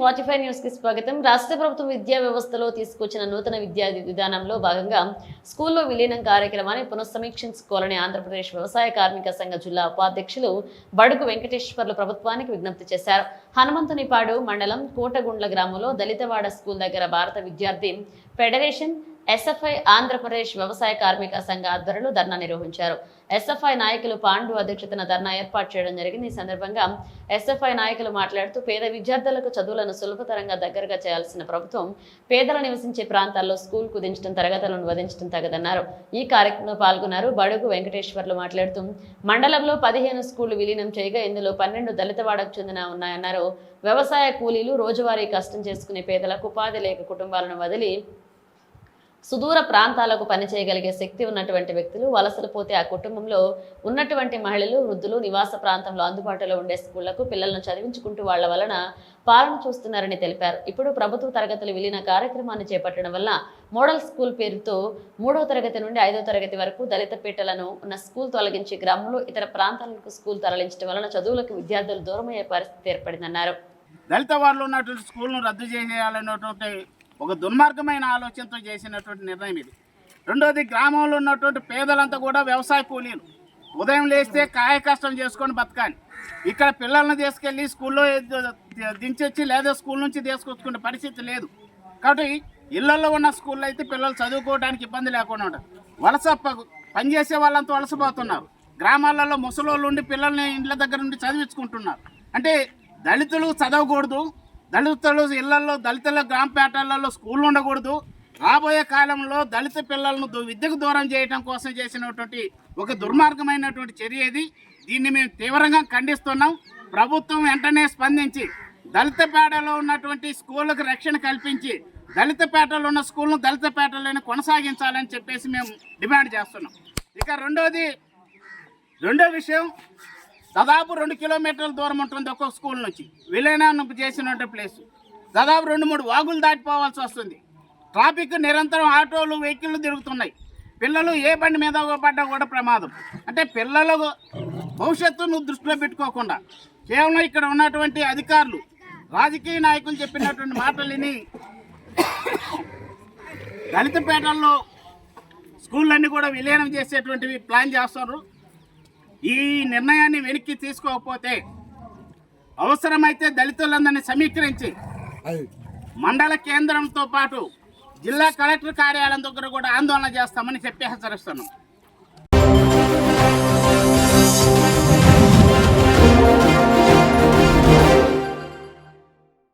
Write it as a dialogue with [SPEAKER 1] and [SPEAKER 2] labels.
[SPEAKER 1] 45 news కి స్వాగతం. రాష్ట్ర ప్రభుత్వం విద్యా వ్యవస్థలో తీసుకొచ్చిన నూతన విద్యా విధానంలో భాగంగా స్కూల్లో విలీనం కార్యక్రమాన్ని పునఃసమీక్షించుకోవాలని ఆంధ్రప్రదేశ్ వ్యవసాయ కార్మిక సంఘ జిల్లా ఉపాధ్యక్షులు బడుగు వెంకటేశ్వర్లు ప్రభుత్వానికి విజ్ఞప్తి చేశారు. హనుమంతునిపాడు మండలం కోటగుండ్ల గ్రామంలో దళితవాడ స్కూల్ దగ్గర భారత విద్యార్థి ఫెడరేషన్ ఎస్ఎఫ్ఐ ఆంధ్రప్రదేశ్ వ్యవసాయ కార్మిక సంఘ ఆధ్వర్యంలో ధర్నా నిర్వహించారు. ఎస్ఎఫ్ఐ నాయకులు పాండు అధ్యక్షతన ధర్నా ఏర్పాటు చేయడం జరిగింది. ఈ సందర్భంగా ఎస్ఎఫ్ఐ నాయకులు మాట్లాడుతూ పేద విద్యార్థులకు చదువులను సులభతరంగా దగ్గరగా చేయాల్సిన ప్రభుత్వం పేదలు నివసించే ప్రాంతాల్లో స్కూల్ కుదించడం, తరగతులను వధించడం తగదన్నారు. ఈ కార్యక్రమంలో పాల్గొన్నారు. బడుగు వెంకటేశ్వర్లు మాట్లాడుతూ మండలంలో 15 స్కూళ్లు విలీనం చేయగా ఇందులో 12 దళితవాడకు చెందిన ఉన్నాయన్నారు. వ్యవసాయ కూలీలు రోజువారీ కష్టం చేసుకునే పేదలకు ఉపాధి లేక కుటుంబాలను వదిలి సుదూర ప్రాంతాలకు పనిచేయగలిగే శక్తి ఉన్నటువంటి వ్యక్తులు వలసలు పోతే ఆ కుటుంబంలో ఉన్నటువంటి మహిళలు, వృద్ధులు నివాస ప్రాంతంలో అందుబాటులో ఉండే స్కూళ్లకు పిల్లలను చదివించుకుంటూ వాళ్ల వలన పాలన చూస్తున్నారని తెలిపారు. ఇప్పుడు ప్రభుత్వ తరగతులు విలీన కార్యక్రమాన్ని చేపట్టడం వల్ల మోడల్ స్కూల్ పేరుతో 3వ తరగతి నుండి 5వ తరగతి వరకు దళిత పీటలను ఉన్న స్కూల్ తొలగించి గ్రామంలో ఇతర ప్రాంతాలకు స్కూల్ తరలించడం వలన చదువులకు విద్యార్థులు దూరమయ్యే పరిస్థితి ఏర్పడిందన్నారు.
[SPEAKER 2] దళిత వాళ్ళు ఉన్నటువంటి స్కూల్ను రద్దు చేయాలన్నటువంటి ఒక దుర్మార్గమైన ఆలోచనతో చేసినటువంటి నిర్ణయం ఇది. రెండోది, గ్రామంలో ఉన్నటువంటి పేదలంతా కూడా వ్యవసాయ కూలీలు. ఉదయం లేస్తే కాయ కష్టం చేసుకొని బతకాలి. ఇక్కడ పిల్లల్ని తీసుకెళ్ళి స్కూల్లో దించొచ్చి లేదా స్కూల్ నుంచి తీసుకొచ్చుకునే పరిస్థితి లేదు. కాబట్టి ఇళ్లలో ఉన్న స్కూల్లో అయితే పిల్లలు చదువుకోవడానికి ఇబ్బంది లేకుండా ఉంటుంది. వలస పనిచేసే వాళ్ళంతా వలసపోతున్నారు. గ్రామాలలో ముసలోళ్ళు ఉండి పిల్లల్ని ఇండ్ల దగ్గర నుండి చదివించుకుంటున్నారు. అంటే దళితులు చదవకూడదు, దళితులు ఇళ్లలో దళితుల గ్రామపేటలలో స్కూళ్ళు ఉండకూడదు. రాబోయే కాలంలో దళిత పిల్లలను విద్యకు దూరం చేయడం కోసం చేసినటువంటి ఒక దుర్మార్గమైనటువంటి చర్య ఇది. దీన్ని మేము తీవ్రంగా ఖండిస్తున్నాం. ప్రభుత్వం వెంటనే స్పందించి దళితపేటలో ఉన్నటువంటి స్కూళ్ళకు రక్షణ కల్పించి దళితపేటలో ఉన్న స్కూళ్ళను దళితపేటలోనే కొనసాగించాలని చెప్పేసి మేము డిమాండ్ చేస్తున్నాం. ఇక రెండో విషయం, దాదాపు 2 కిలోమీటర్ల దూరం ఉంటుంది ఒక్కొక్క స్కూల్ నుంచి. విలీనం చేసినటువంటి ప్లేస్ దాదాపు 2-3 వాగులు దాటిపోవాల్సి వస్తుంది. ట్రాఫిక్ నిరంతరం ఆటోలు, వెహికల్లు తిరుగుతున్నాయి. పిల్లలు ఏ బండి మీద పడ్డా కూడా ప్రమాదం. అంటే పిల్లల భవిష్యత్తును దృష్టిలో పెట్టుకోకుండా కేవలం ఇక్కడ ఉన్నటువంటి అధికారులు, రాజకీయ నాయకులు చెప్పినటువంటి మాటలని దళితపేటల్లో స్కూళ్ళన్నీ కూడా విలీనం చేసేటువంటివి ప్లాన్ చేస్తున్నారు. ఈ నిర్ణయాన్ని వెనక్కి తీసుకోకపోతే అవసరమైతే దళితులందరినీ సమీకరించి మండల కేంద్రంతో పాటు జిల్లా కలెక్టర్ కార్యాలయం దగ్గర కూడా ఆందోళన చేస్తామని చెప్పి హెచ్చరిస్తున్నాం.